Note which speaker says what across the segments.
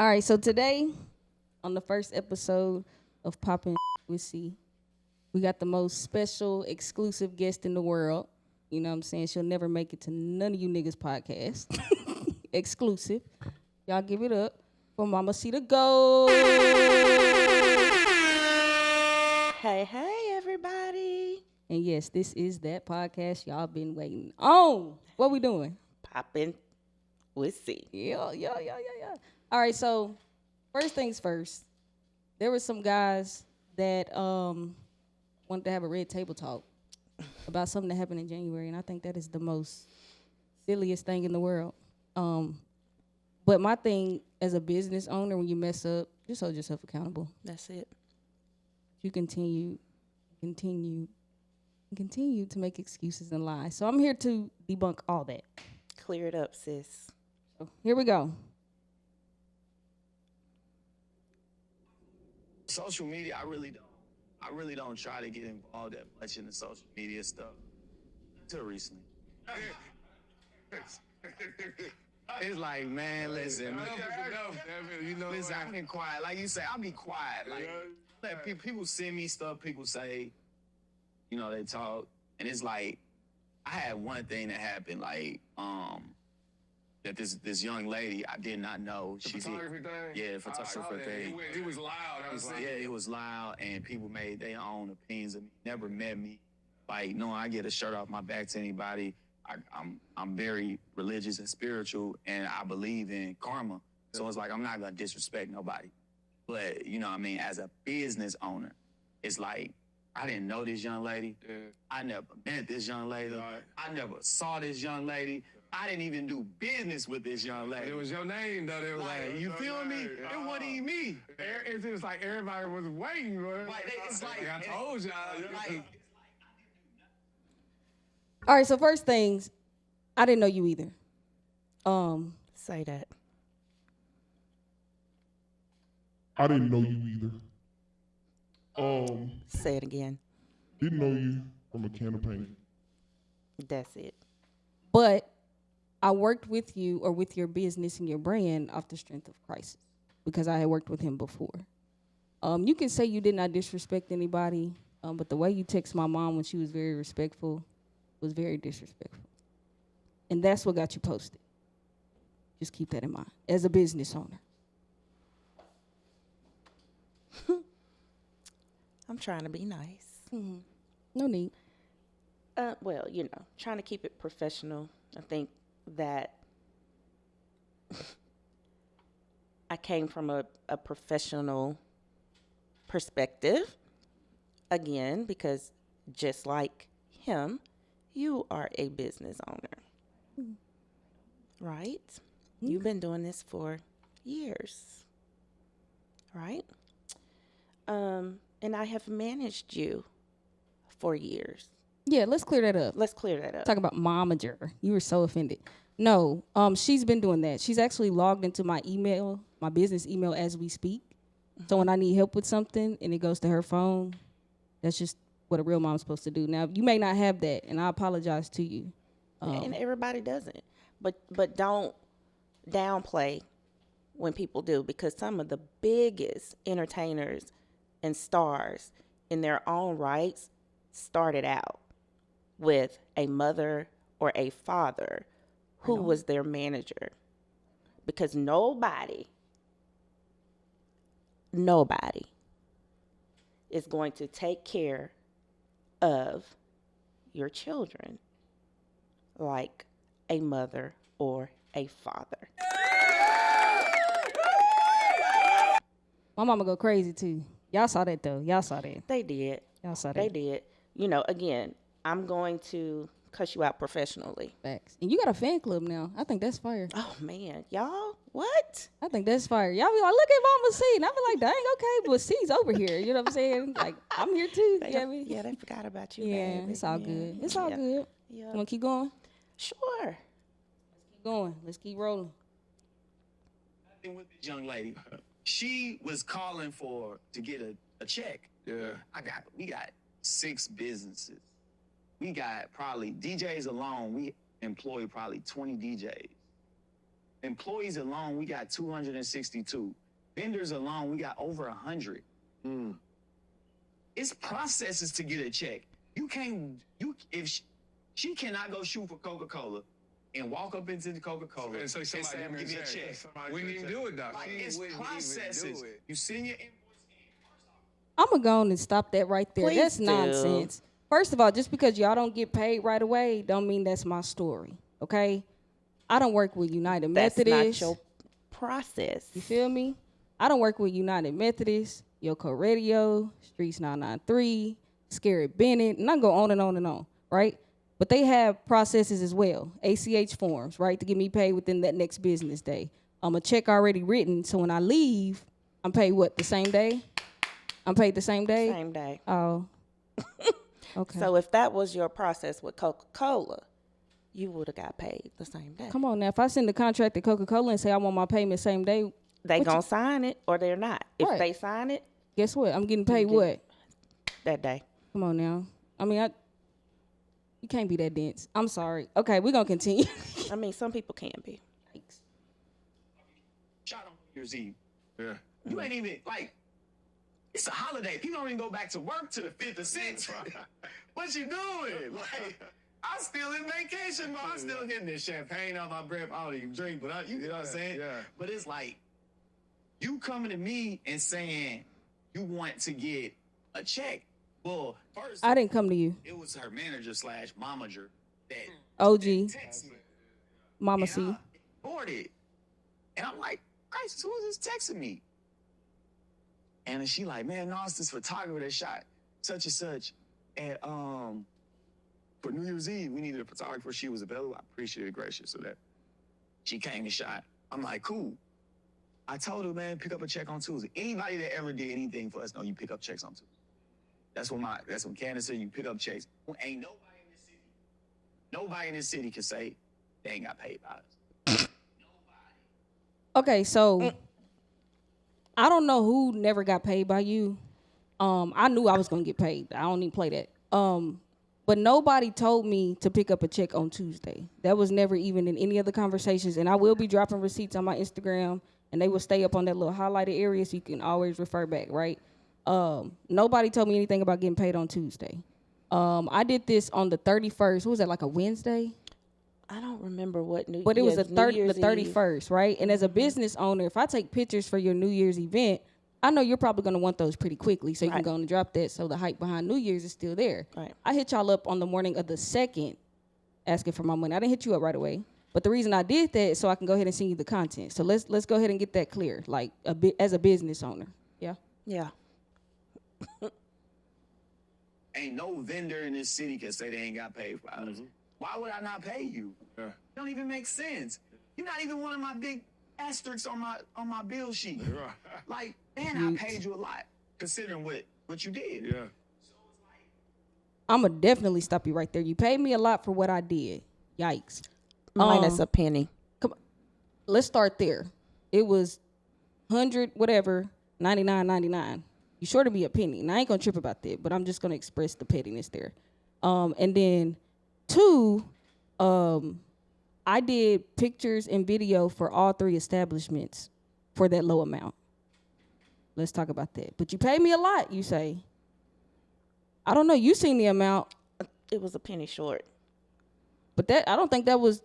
Speaker 1: All right, so today on the first episode of Poppin Shxt With Cee, we got the most special, exclusive guest in the world. You know what I'm saying? She'll never make it to none of you niggas' podcast. Exclusive. Y'all give it up for Momma See the Go.
Speaker 2: Hey, hey, everybody.
Speaker 1: And yes, this is that podcast y'all been waiting on. What we doing?
Speaker 2: Poppin with C.
Speaker 1: Yeah. All right, so first things first. There were some guys that wanted to have a red table talk about something that happened in January, and I think that is the most silliest thing in the world. But my thing as a business owner, when you mess up, just hold yourself accountable.
Speaker 2: That's it.
Speaker 1: You continue to make excuses and lie. So I'm here to debunk all that.
Speaker 2: Clear it up, sis.
Speaker 1: So here we go.
Speaker 3: Social media, I really don't try to get involved that much in the social media stuff until recently. It's like, man, listen, listen, I've been quiet. Like you say, I'll be quiet. Like, let people send me stuff, people say, you know, they talk, and it's like, I had one thing that happened, like, that this young lady I did not know. She's
Speaker 4: photography thing?
Speaker 3: Yeah, photographer thing.
Speaker 4: It was loud.
Speaker 3: Yeah, it was loud, and people made their own opinions of me. Never met me. Like, no, I get a shirt off my back to anybody. I'm very religious and spiritual, and I believe in karma. So it's like I'm not gonna disrespect nobody. But you know what I mean? As a business owner, it's like I didn't know this young lady.
Speaker 4: Yeah.
Speaker 3: I never met this young lady.
Speaker 4: Right.
Speaker 3: I never saw this young lady. I didn't even do business with this young lady.
Speaker 4: It was your name, though. It was
Speaker 3: Like, you feel me? It wasn't even me.
Speaker 4: It's just like everybody was waiting, bro.
Speaker 3: Like, it's like
Speaker 4: I told y'all.
Speaker 3: Like,
Speaker 1: All right, so first things, I didn't know you either.
Speaker 2: Say that.
Speaker 5: I didn't know you either.
Speaker 2: Say it again.
Speaker 5: Didn't know you from a can of paint.
Speaker 2: That's it.
Speaker 1: But I worked with you or with your business and your brand off the strength of Crisis because I had worked with him before. You can say you did not disrespect anybody, but the way you text my mom when she was very respectful was very disrespectful. And that's what got you posted. Just keep that in mind as a business owner.
Speaker 2: I'm trying to be nice.
Speaker 1: Mm-hmm. No need.
Speaker 2: Well, you know, trying to keep it professional. I think that I came from a professional perspective. Again, because just like him, you are a business owner. Right? You've been doing this for years. Right? And I have managed you for years.
Speaker 1: Yeah, let's clear that up.
Speaker 2: Let's clear that up.
Speaker 1: Talk about momager. You were so offended. No, she's been doing that. She's actually logged into my email, my business email as we speak. Mm-hmm. So when I need help with something and it goes to her phone, that's just what a real mom's supposed to do. Now, you may not have that, and I apologize to you.
Speaker 2: And everybody doesn't. But don't downplay when people do, because some of the biggest entertainers and stars in their own rights started out with a mother or a father who was their manager. Because nobody is going to take care of your children like a mother or a father.
Speaker 1: My mama go crazy, too. Y'all saw that, though. Y'all saw that.
Speaker 2: They did.
Speaker 1: Y'all saw that.
Speaker 2: They did. You know, again, I'm going to cuss you out professionally.
Speaker 1: Facts. And you got a fan club now. I think that's fire.
Speaker 2: Oh, man. Y'all, what?
Speaker 1: I think that's fire. Y'all be like, look at Mama C. And I be like, dang, okay, but C's over here. You know what I'm saying? Like, I'm here, too. You know what I mean?
Speaker 2: Yeah, they forgot about you,
Speaker 1: Yeah,
Speaker 2: baby.
Speaker 1: it's all good. It's all good.
Speaker 2: Yeah.
Speaker 1: You want to keep going?
Speaker 2: Sure.
Speaker 1: Keep going. Let's keep rolling.
Speaker 3: with this young lady, she was calling to get a check.
Speaker 4: Yeah.
Speaker 3: We got 6 businesses. We got probably DJs alone. We employ probably 20 DJs. Employees alone, we got 262. Vendors alone, we got over 100. It's processes to get a check. You can't, if she cannot go shoot for Coca-Cola and walk up into the Coca-Cola
Speaker 4: And say, somebody
Speaker 3: give me a check.
Speaker 4: We didn't even do it, Doc.
Speaker 3: Like,
Speaker 4: She
Speaker 3: it's
Speaker 4: wouldn't even
Speaker 3: processes.
Speaker 4: do it.
Speaker 3: You send your invoice
Speaker 1: I'm going to go on and stop that right there.
Speaker 2: Please
Speaker 1: That's
Speaker 2: do.
Speaker 1: nonsense. First of all, just because y'all don't get paid right away don't mean that's my story, okay? I don't work with United
Speaker 2: That's
Speaker 1: Methodist.
Speaker 2: not your process.
Speaker 1: You feel me? I don't work with United Methodist, Yoko Radio, Streets 993, Scary Bennett, and I go on and on and on, right? But they have processes as well, ACH forms, right, to get me paid within that next business day. A check already written, so when I leave, I'm paid what, the same day? I'm paid the same day?
Speaker 2: Same day.
Speaker 1: Oh. Okay.
Speaker 2: So if that was your process with Coca-Cola, you would have got paid the same day.
Speaker 1: Come on now. If I send a contract to Coca-Cola and say I want my payment same day,
Speaker 2: They
Speaker 1: what
Speaker 2: gonna sign it or they're not. If
Speaker 1: Right.
Speaker 2: they sign it
Speaker 1: guess what? I'm getting paid
Speaker 2: get-
Speaker 1: what?
Speaker 2: that day.
Speaker 1: Come on now. I mean, you can't be that dense. I'm sorry. Okay, we're going to continue.
Speaker 2: I mean, some people can be.
Speaker 1: Thanks.
Speaker 3: shot on New Year's Eve.
Speaker 4: Yeah.
Speaker 3: You ain't even, like, it's a holiday. People don't even go back to work to the 5th or 6th. What you doing? Like, I'm still in vacation, bro. I'm still getting this champagne on my breath. I don't even drink, but you know what I'm saying?
Speaker 4: Yeah.
Speaker 3: But it's like, you coming to me and saying you want to get a check. Well, first,
Speaker 1: I didn't come to you.
Speaker 3: it was her manager / momager that
Speaker 1: OG,
Speaker 3: texted me.
Speaker 1: Mama
Speaker 3: And
Speaker 1: C.
Speaker 3: I ignored it. And I'm like, Christ, who is this texting me? And then she like, man, no, it's this photographer that shot such and such. And for New Year's Eve, we needed a photographer. She was available. I appreciate it, gracious of that. She came and shot. I'm like, cool. I told her, man, pick up a check on Tuesday. Anybody that ever did anything for us know you pick up checks on Tuesday. That's what Candace said, you pick up checks. Ain't nobody in this city can say they ain't got paid by us.
Speaker 1: Okay, so I don't know who never got paid by you. I knew I was going to get paid. I don't even play that. But nobody told me to pick up a check on Tuesday. That was never even in any of the conversations. And I will be dropping receipts on my Instagram, and they will stay up on that little highlighted area so you can always refer back, right? Nobody told me anything about getting paid on Tuesday. I did this on the 31st. What was that, like a Wednesday?
Speaker 2: I don't remember what New
Speaker 1: But it was
Speaker 2: yes,
Speaker 1: the
Speaker 2: New Year's Eve.
Speaker 1: 31st, right? And as a business owner, if I take pictures for your New Year's event, I know you're probably going to want those pretty quickly, so you can
Speaker 2: Right.
Speaker 1: go and drop that so the hype behind New Year's is still there.
Speaker 2: Right.
Speaker 1: I hit y'all up on the morning of the 2nd asking for my money. I didn't hit you up right away. But the reason I did that is so I can go ahead and send you the content. So let's go ahead and get that clear, like as a business owner. Yeah.
Speaker 2: Yeah.
Speaker 3: Ain't no vendor in this city can say they ain't got paid by us. Why would I not pay you?
Speaker 4: Yeah.
Speaker 3: It don't even make sense. You're not even one of my big asterisks on my bill sheet.
Speaker 4: Right.
Speaker 3: Like, man, I paid you a lot considering what you did.
Speaker 4: Yeah.
Speaker 1: I'm going to definitely stop you right there. You paid me a lot for what I did. Yikes.
Speaker 2: Minus a penny.
Speaker 1: Come on. Let's start there. It was 100 whatever, 99.99. You sure to be a penny. And I ain't going to trip about that, but I'm just going to express the pettiness there. And then 2, I did pictures and video for all 3 establishments for that low amount. Let's talk about that. But you paid me a lot, you say. I don't know. You seen the amount.
Speaker 2: It was a penny short.
Speaker 1: But I don't think that was,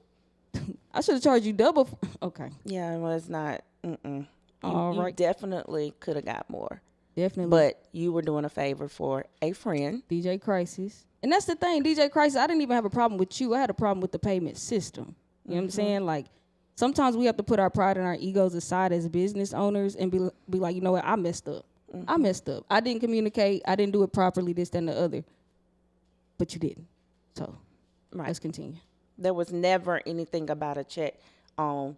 Speaker 1: I should have charged you double. Okay.
Speaker 2: Yeah, it was not. Mm-mm.
Speaker 1: All
Speaker 2: You
Speaker 1: right.
Speaker 2: definitely could have got more.
Speaker 1: Definitely.
Speaker 2: But you were doing a favor for a friend.
Speaker 1: DJ Crisis. And that's the thing, DJ Crisis, I didn't even have a problem with you. I had a problem with the payment system. You know what I'm saying? Like, sometimes we have to put our pride and our egos aside as business owners and be like, you know what, I messed up. I messed up. I didn't communicate. I didn't do it properly, this, that, and the other. But you didn't. So, let's continue.
Speaker 2: There was never anything about a check on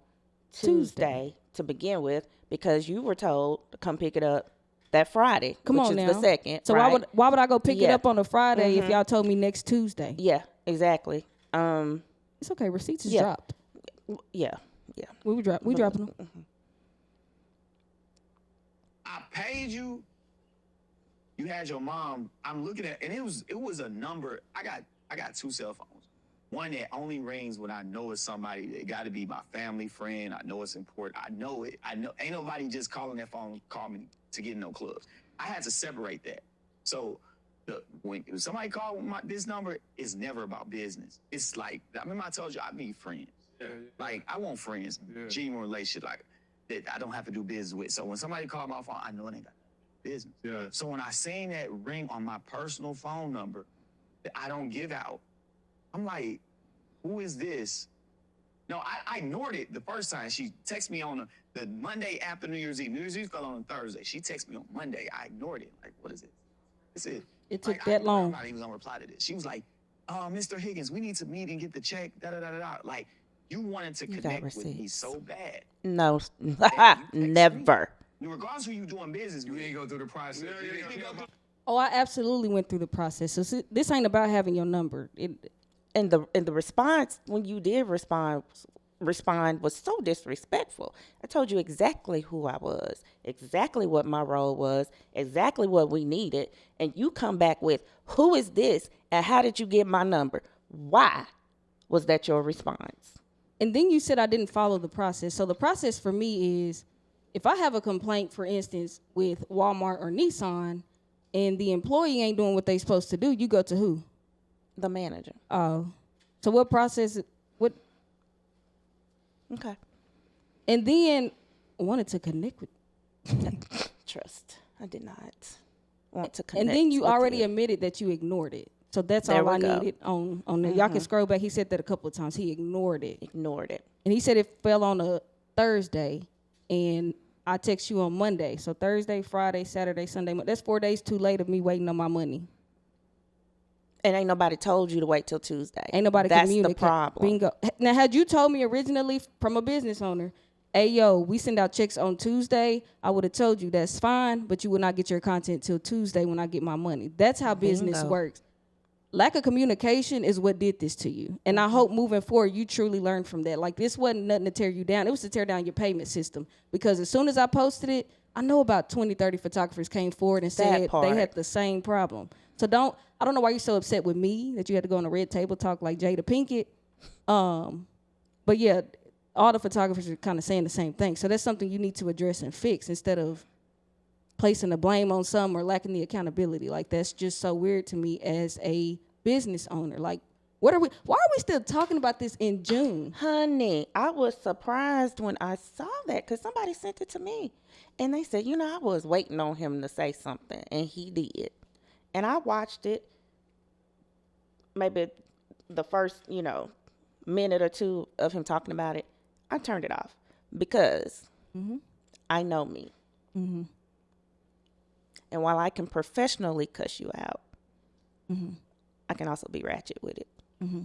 Speaker 2: Tuesday to begin with because you were told to come pick it up that Friday,
Speaker 1: Come
Speaker 2: which
Speaker 1: on
Speaker 2: is
Speaker 1: now.
Speaker 2: the 2nd.
Speaker 1: So
Speaker 2: right?
Speaker 1: why would I go pick it
Speaker 2: Yeah.
Speaker 1: up on a Friday if y'all told me next Tuesday?
Speaker 2: Yeah, exactly.
Speaker 1: It's okay. Receipts is
Speaker 2: Yeah.
Speaker 1: dropped.
Speaker 2: Yeah.
Speaker 1: We dropping them.
Speaker 3: I paid you. You had your mom. I'm looking at, and it was a number. I got 2 cell phones. one that only rings when I know it's somebody. It got to be my family friend. I know it's important. I know it. I know ain't nobody just calling that phone, call me to get in no clubs. I had to separate that. So when somebody called this number, it's never about business. It's like, I remember I told you I need friends.
Speaker 4: Yeah.
Speaker 3: Like, I want friends, genuine relationship, like that I don't have to do business with. So when somebody called my phone, I know it ain't got business.
Speaker 4: Yeah.
Speaker 3: So when I seen that ring on my personal phone number that I don't give out, I'm like, who is this? No, I ignored it the first time. She texted me on the Monday after New Year's Eve. New Year's Eve fell on Thursday. She texted me on Monday. I ignored it. Like, what is it? That's it.
Speaker 1: It took
Speaker 3: Like,
Speaker 1: that long.
Speaker 3: I'm not even gonna reply to this. She was like, Mr. Higgins, we need to meet and get the check. Da da da da da. Like, you wanted to connect with me
Speaker 2: receipts.
Speaker 3: so bad.
Speaker 2: No,
Speaker 3: that you text
Speaker 2: never.
Speaker 3: me. Regardless who you doing business
Speaker 4: You
Speaker 3: with.
Speaker 4: ain't go through the process. You didn't care about-
Speaker 1: Oh, I absolutely went through the process. So this ain't about having your number.
Speaker 2: And the response when you did respond was so disrespectful. I told you exactly who I was, exactly what my role was, exactly what we needed, and you come back with, who is this and how did you get my number? Why was that your response?
Speaker 1: And then you said I didn't follow the process. So the process for me is, if I have a complaint, for instance, with Walmart or Nissan, and the employee ain't doing what they supposed to do, you go to who?
Speaker 2: The manager.
Speaker 1: Oh. So what process, what?
Speaker 2: Okay.
Speaker 1: And then I wanted to connect with.
Speaker 2: Trust. I did not want to connect.
Speaker 1: And then you
Speaker 2: with
Speaker 1: already
Speaker 2: you.
Speaker 1: admitted that you ignored it. So that's
Speaker 2: There
Speaker 1: all
Speaker 2: we
Speaker 1: I
Speaker 2: go.
Speaker 1: needed on there. Y'all can scroll back. He said that a couple of times. He ignored it.
Speaker 2: Ignored it.
Speaker 1: And he said it fell on a Thursday, and I text you on Monday. So Thursday, Friday, Saturday, Sunday. That's 4 days too late of me waiting on my money.
Speaker 2: And ain't nobody told you to wait till Tuesday.
Speaker 1: Ain't nobody
Speaker 2: That's
Speaker 1: communicate.
Speaker 2: the problem.
Speaker 1: Bingo. Now, had you told me originally from a business owner, hey, yo, we send out checks on Tuesday, I would have told you that's fine, but you will not get your content till Tuesday when I get my money. That's how business
Speaker 2: Bingo.
Speaker 1: works. Lack of communication is what did this to you. And I hope moving forward, you truly learned from that. Like, this wasn't nothing to tear you down. It was to tear down your payment system. Because as soon as I posted it, I know about 20, 30 photographers came forward and said they had the same problem. So I don't know why you're so upset with me that you had to go on a red table talk like Jada Pinkett. But yeah, all the photographers are kind of saying the same thing. So that's something you need to address and fix instead of placing the blame on some or lacking the accountability. Like, that's just so weird to me as a business owner. Like, why are we still talking about this in June?
Speaker 2: Honey, I was surprised when I saw that because somebody sent it to me. And they said, I was waiting on him to say something, and he did. And I watched it, maybe the first, minute or two of him talking about it. I turned it off because I know me.
Speaker 1: Mm-hmm.
Speaker 2: And while I can professionally cuss you out, I can also be ratchet with it.
Speaker 1: Mm-hmm.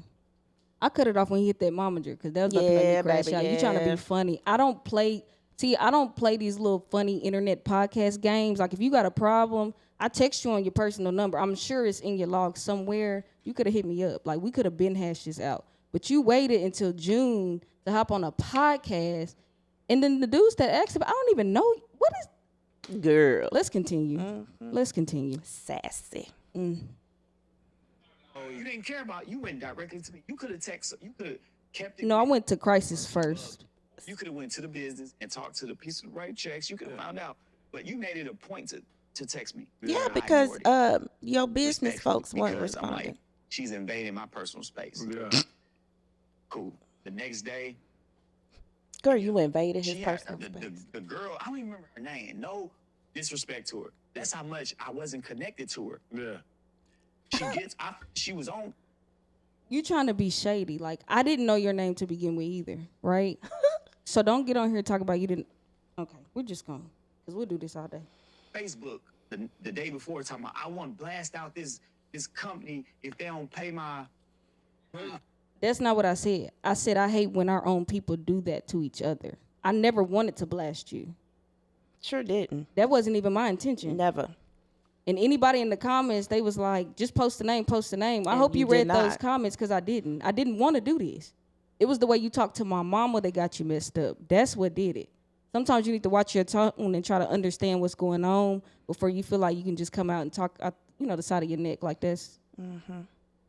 Speaker 1: I cut it off when he hit that momager because that was about to make me crash out. You trying to be funny. I don't play these little funny internet podcast games. Like, if you got a problem, I text you on your personal number. I'm sure it's in your log somewhere. You could have hit me up. Like, we could have been hashed this out. But you waited until June to hop on a podcast. And then the dudes that asked about, I don't even know. What is...
Speaker 2: Girl.
Speaker 1: Let's continue. Let's continue.
Speaker 2: Sassy.
Speaker 3: Oh, you didn't care about. You went directly to me. You could have texted. You could have kept it.
Speaker 1: No, I went to crisis first.
Speaker 3: You could have went to the business and talked to the piece of the right checks. You could have found out, but you made it a point to text me.
Speaker 2: Yeah,
Speaker 3: I
Speaker 2: because
Speaker 3: ignored it.
Speaker 2: your business
Speaker 3: Respectfully,
Speaker 2: folks weren't
Speaker 3: because I'm
Speaker 2: responding.
Speaker 3: like, she's invading my personal space.
Speaker 4: Yeah.
Speaker 3: Cool. The next day,
Speaker 2: Girl, you invaded his
Speaker 3: she had,
Speaker 2: personal space.
Speaker 3: the girl, I don't even remember her name. No disrespect to her. That's how much I wasn't connected to her.
Speaker 4: Yeah.
Speaker 3: She was on.
Speaker 1: You trying to be shady. Like, I didn't know your name to begin with either, right? So don't get on here and talk about you didn't. Okay, we're just going, because we'll do this all day.
Speaker 3: Facebook the day before talking about I want to blast out this company if they don't pay my.
Speaker 1: That's not what I said. I said I hate when our own people do that to each other. I never wanted to blast you.
Speaker 2: Sure didn't.
Speaker 1: That wasn't even my intention.
Speaker 2: Never.
Speaker 1: And anybody in the comments, they was like, just post the name, post the name. I
Speaker 2: And
Speaker 1: hope
Speaker 2: you
Speaker 1: you
Speaker 2: did
Speaker 1: read those
Speaker 2: not.
Speaker 1: comments because I didn't. I didn't want to do this. It was the way you talked to my mama that got you messed up. That's what did it. Sometimes you need to watch your tone and try to understand what's going on before you feel like you can just come out and talk out, the side of your neck like this.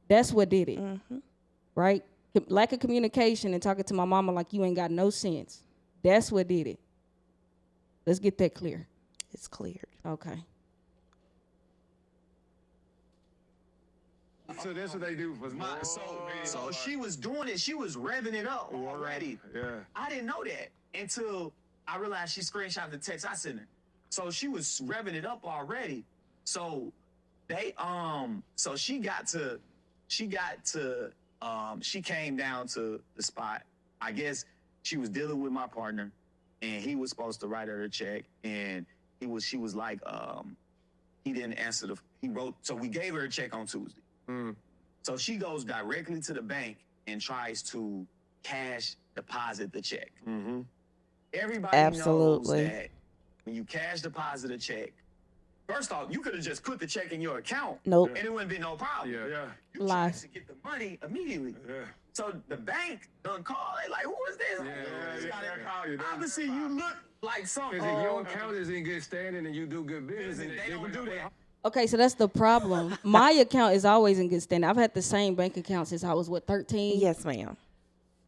Speaker 1: That's what did it. right? Lack of communication and talking to my mama like you ain't got no sense. That's what did it. Let's get that clear.
Speaker 2: It's cleared.
Speaker 1: Okay.
Speaker 4: So that's what they do for
Speaker 3: So she was doing it. She was revving it up already.
Speaker 4: Yeah.
Speaker 3: I didn't know that until I realized she screenshot the text I sent her. So she was revving it up already. So they so she came down to the spot. I guess she was dealing with my partner, and he was supposed to write her a check, and she was like he didn't answer he wrote, so we gave her a check on Tuesday. So she goes directly to the bank and tries to cash deposit the check. Everybody
Speaker 2: Absolutely.
Speaker 3: knows that when you cash deposit a check, first off, you could have just put the check in your account.
Speaker 2: Nope.
Speaker 3: And it wouldn't be no problem.
Speaker 4: Yeah.
Speaker 3: You tried
Speaker 1: Lies.
Speaker 3: to get the money immediately.
Speaker 4: Yeah.
Speaker 3: So the bank done call. They like, who is this?
Speaker 4: Yeah, they call you.
Speaker 3: Obviously, you look like something.
Speaker 4: Because if your account is in good standing and you do good business,
Speaker 3: They don't do that.
Speaker 1: Okay, so that's the problem. My account is always in good standing. I've had the same bank account since I was 13?
Speaker 2: Yes, ma'am.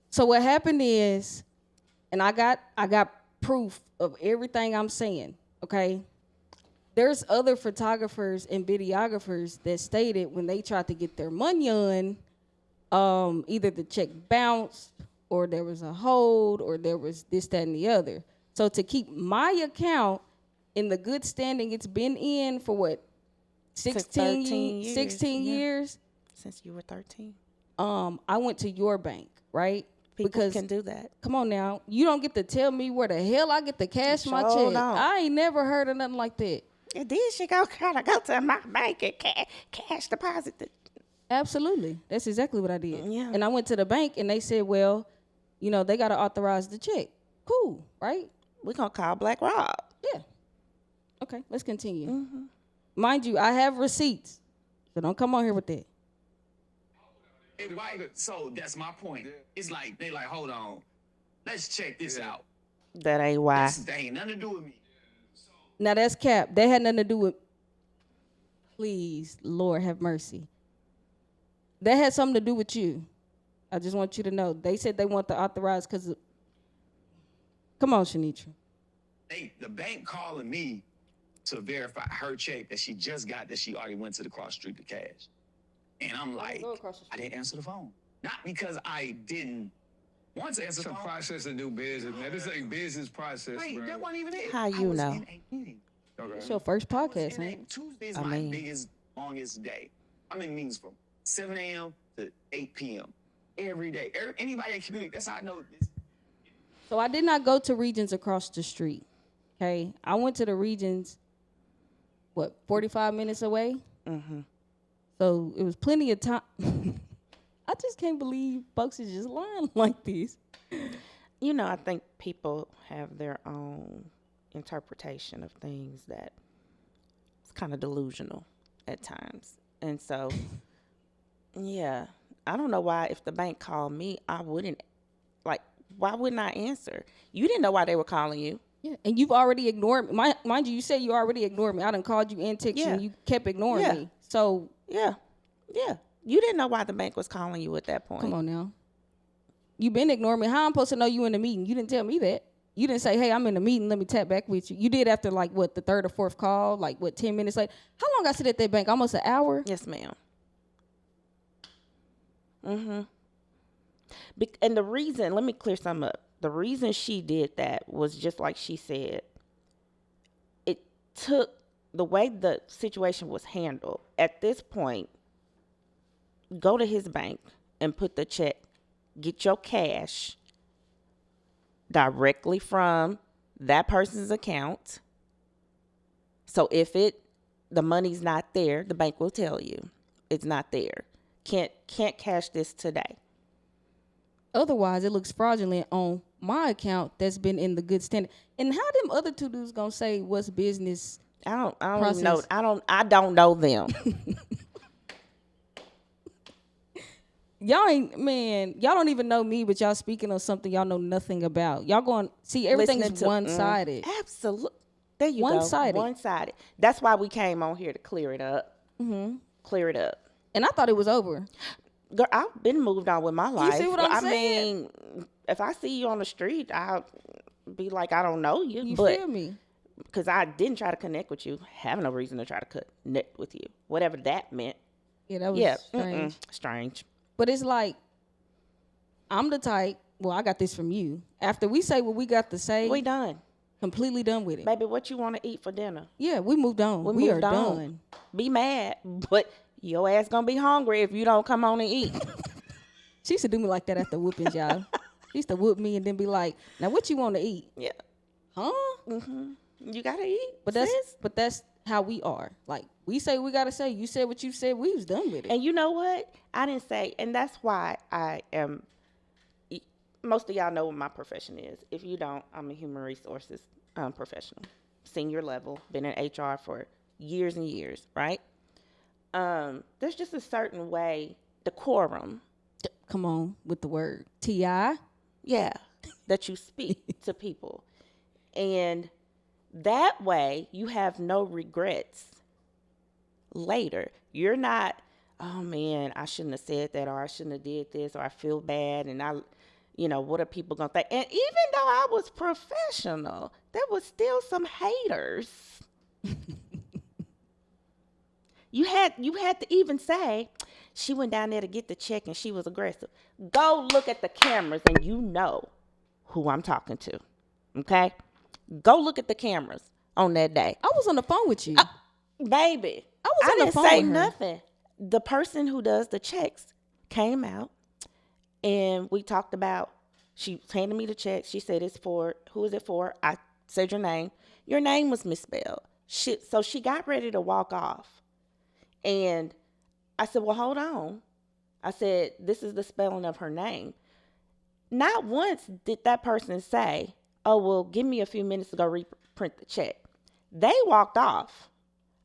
Speaker 1: So what happened is, and I got proof of everything I'm saying, okay? There's other photographers and videographers that stated when they tried to get their money on, either the check bounced or there was a hold or there was this, that, and the other. So to keep my account in the good standing it's been in for what, 16
Speaker 2: years.
Speaker 1: 16
Speaker 2: Yeah.
Speaker 1: years,
Speaker 2: Since you were 13.
Speaker 1: I went to your bank, right?
Speaker 2: People
Speaker 1: Because
Speaker 2: can do that.
Speaker 1: come on now, you don't get to tell me where the hell I get to cash my
Speaker 2: Sure
Speaker 1: check.
Speaker 2: don't.
Speaker 1: I ain't never heard of nothing like that.
Speaker 2: And then she gotta go to my bank and cash deposit the
Speaker 1: Absolutely. That's exactly what I did.
Speaker 2: Yeah.
Speaker 1: And I went to the bank and they said, well, you know, they got to authorize the check. Cool, right?
Speaker 2: We're gonna call Black Rob.
Speaker 1: Yeah. Okay, let's continue. Mind you, I have receipts. So don't come on here with that.
Speaker 3: Right. So that's my point. It's like, they like, hold on. Let's check this out.
Speaker 2: That ain't why.
Speaker 3: That ain't nothing to do with me.
Speaker 1: Now that's cap. That had nothing to do with, please, Lord have mercy. That had something to do with you. I just want you to know. They said they want to authorize because of, come on, Shanitra.
Speaker 3: The bank calling me to verify her check that she just got that she already went to the cross street to cash. And I'm like,
Speaker 1: go across the street.
Speaker 3: I didn't answer the phone. Not because I didn't want to answer
Speaker 4: It's
Speaker 3: the
Speaker 4: a
Speaker 3: phone.
Speaker 4: process of do business, man. This is a business process,
Speaker 3: Wait,
Speaker 4: bro.
Speaker 3: that wasn't even it.
Speaker 2: How
Speaker 3: I
Speaker 2: you
Speaker 3: was
Speaker 2: know?
Speaker 3: in a meeting.
Speaker 1: It's your first podcast,
Speaker 3: And
Speaker 1: ain't it?
Speaker 3: Tuesday is
Speaker 2: I
Speaker 3: my
Speaker 2: mean-
Speaker 3: biggest, longest day. I'm in meetings from 7 a.m. to 8 p.m. every day. Anybody in community, that's how I know this.
Speaker 1: So I did not go to Regions across the street. Okay, I went to the Regions. What, 45 minutes away? So it was plenty of time. I just can't believe folks is just lying like this.
Speaker 2: You know, I think people have their own interpretation of things that it's kind of delusional at times. And so, yeah, I don't know why if the bank called me, I wouldn't, like, why wouldn't I answer? You didn't know why they were calling you.
Speaker 1: Yeah, and you've already ignored me. Mind you, you said you already ignored me. I done called you and texted you,
Speaker 2: Yeah.
Speaker 1: and you kept ignoring
Speaker 2: Yeah.
Speaker 1: me. So
Speaker 2: Yeah, yeah. You didn't know why the bank was calling you at that point.
Speaker 1: come on now. You been ignoring me. How I'm supposed to know you in the meeting? You didn't tell me that. You didn't say, hey, I'm in the meeting. Let me tap back with you. You did after, like, what, the third or fourth call? Like, what, 10 minutes later? How long I sit at that bank? Almost an hour?
Speaker 2: Yes, ma'am. And the reason, let me clear something up. The reason she did that was just like she said. It took the way the situation was handled. At this point, go to his bank and put the check, get your cash directly from that person's account. So if the money's not there, the bank will tell you it's not there. Can't cash this today.
Speaker 1: Otherwise, it looks fraudulent on my account that's been in the good standing. And how them other two dudes gonna say what's business?
Speaker 2: I don't
Speaker 1: Process.
Speaker 2: even know. I don't know them.
Speaker 1: Y'all don't even know me, but y'all speaking on something y'all know nothing about. Y'all going, see, everything is one-sided.
Speaker 2: Absolutely. There you go.
Speaker 1: One-sided.
Speaker 2: One-sided. That's why we came on here to clear it up. Clear it up.
Speaker 1: And I thought it was over.
Speaker 2: Girl, I've been moved on with my life.
Speaker 1: see what I'm saying?
Speaker 2: mean, if I see you on the street, I'll be like, I don't know you.
Speaker 1: You
Speaker 2: but
Speaker 1: feel me?
Speaker 2: because I didn't try to connect with you, have no reason to try to connect with you. Whatever that meant.
Speaker 1: Yeah, that was
Speaker 2: Yeah.
Speaker 1: strange.
Speaker 2: Strange.
Speaker 1: But it's like, I'm the type, well, I got this from you. After we say what we got to say,
Speaker 2: We done.
Speaker 1: completely done with it.
Speaker 2: Baby, what you want to eat for dinner?
Speaker 1: Yeah, we moved on.
Speaker 2: We
Speaker 1: We are
Speaker 2: moved on.
Speaker 1: done.
Speaker 2: Be mad, but your ass gonna be hungry if you don't come on and eat.
Speaker 1: She used to do me like that after whoopings, y'all. She used to whoop me and then be like, now what you want to eat?
Speaker 2: Yeah.
Speaker 1: Huh?
Speaker 2: You gotta eat.
Speaker 1: But that's how we are. Like, we say what we gotta say. You said what you said. We was done with it.
Speaker 2: And you know what? I didn't say, and that's why I am. Most of y'all know what my profession is. If you don't, I'm a human resources professional, senior level, been in HR for years and years, right? There's just a certain way, decorum,
Speaker 1: Come on with the word T.I.
Speaker 2: yeah, that you speak to people. And that way you have no regrets later. You're not, oh man, I shouldn't have said that, or I shouldn't have did this, or I feel bad, and what are people gonna think? And even though I was professional, there was still some haters. You had to even say, she went down there to get the check and she was aggressive. Go look at the cameras and you know who I'm talking to. Okay? Go look at the cameras on that day.
Speaker 1: I was on the phone with you.
Speaker 2: Baby,
Speaker 1: I was on the
Speaker 2: didn't
Speaker 1: phone
Speaker 2: say
Speaker 1: with her.
Speaker 2: nothing. The person who does the checks came out and we talked about, she handed me the check. She said, it's for, who is it for? I said your name. Your name was misspelled. So she got ready to walk off. And I said, well, hold on. I said, this is the spelling of her name. Not once did that person say, oh, well, give me a few minutes to go reprint the check. They walked off.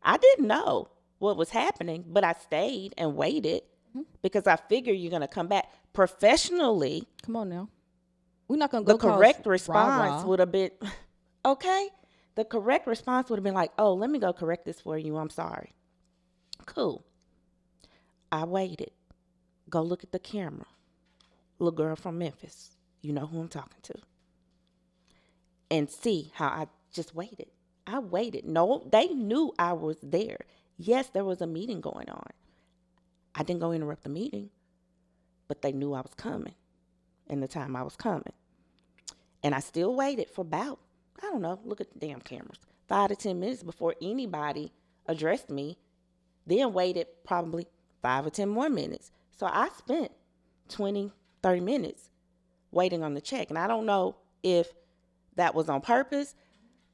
Speaker 2: I didn't know what was happening, but I stayed and waited because I figured you're going to come back professionally.
Speaker 1: Come on now. We're not going to go
Speaker 2: The correct
Speaker 1: cause
Speaker 2: response
Speaker 1: rah-rah.
Speaker 2: would have been, okay. The correct response would have been like, oh, let me go correct this for you. I'm sorry. Cool. I waited. Go look at the camera. Little girl from Memphis. You know who I'm talking to. And see how I just waited. I waited. No, they knew I was there. Yes, there was a meeting going on. I didn't go interrupt the meeting, but they knew I was coming and the time I was coming. And I still waited for about, I don't know, look at the damn cameras, 5 to 10 minutes before anybody addressed me. Then waited probably 5 or 10 more minutes. So I spent 20, 30 minutes waiting on the check. And I don't know if that was on purpose,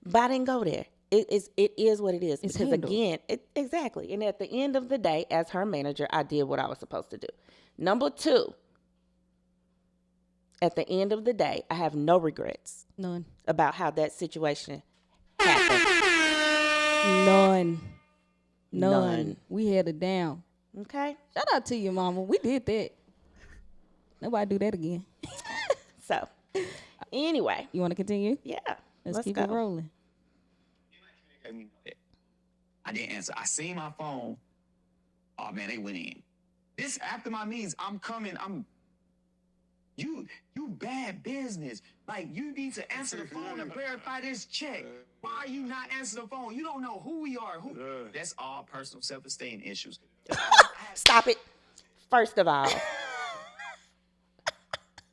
Speaker 2: but I didn't go there. It is what it is.
Speaker 1: It's
Speaker 2: because
Speaker 1: handled.
Speaker 2: again, exactly. And at the end of the day, as her manager, I did what I was supposed to do. Number 2, at the end of the day, I have no regrets
Speaker 1: None.
Speaker 2: about how that situation happened.
Speaker 1: None.
Speaker 2: None.
Speaker 1: We had it down.
Speaker 2: Okay?
Speaker 1: Shout out to you, mama. We did that. Nobody do that again.
Speaker 2: So, anyway,
Speaker 1: You want to continue?
Speaker 2: yeah.
Speaker 1: Let's keep
Speaker 2: go.
Speaker 1: it rolling.
Speaker 3: I didn't answer. I seen my phone. Oh man, they went in. This after my meetings, I'm coming. You bad business. Like, you need to answer the phone and verify this check. Why are you not answering the phone? You don't know who we are. That's all personal self-esteem issues.
Speaker 2: Stop it. First of all,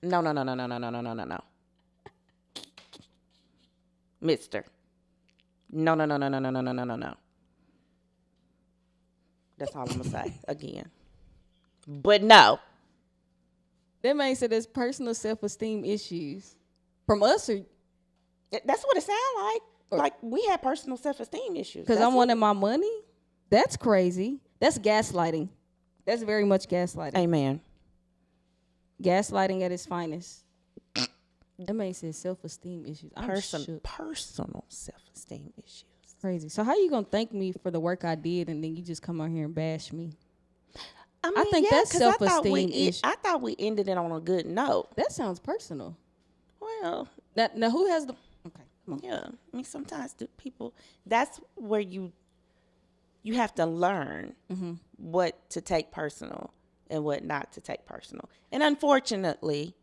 Speaker 2: no. Mister. No. That's all I'm going to say again. But no.
Speaker 1: That man said there's personal self-esteem issues. From us or
Speaker 2: That's what it sounds like. Like we had personal self-esteem issues.
Speaker 1: because
Speaker 2: That's
Speaker 1: I wanted my money? That's crazy. That's gaslighting. That's very much gaslighting.
Speaker 2: Amen.
Speaker 1: Gaslighting at its finest. That man said self-esteem issues. I'm shook.
Speaker 2: Personal self-esteem issues.
Speaker 1: Crazy. So how you gonna thank me for the work I did and then you just come out here and bash me?
Speaker 2: I
Speaker 1: think that's
Speaker 2: 'cause I thought
Speaker 1: self-esteem issue.
Speaker 2: I thought we ended it on a good note.
Speaker 1: That sounds personal.
Speaker 2: Well,
Speaker 1: Now who has the? Okay, come on.
Speaker 2: yeah. I mean, sometimes the people. That's where you have to learn what to take personal and what not to take personal. And unfortunately,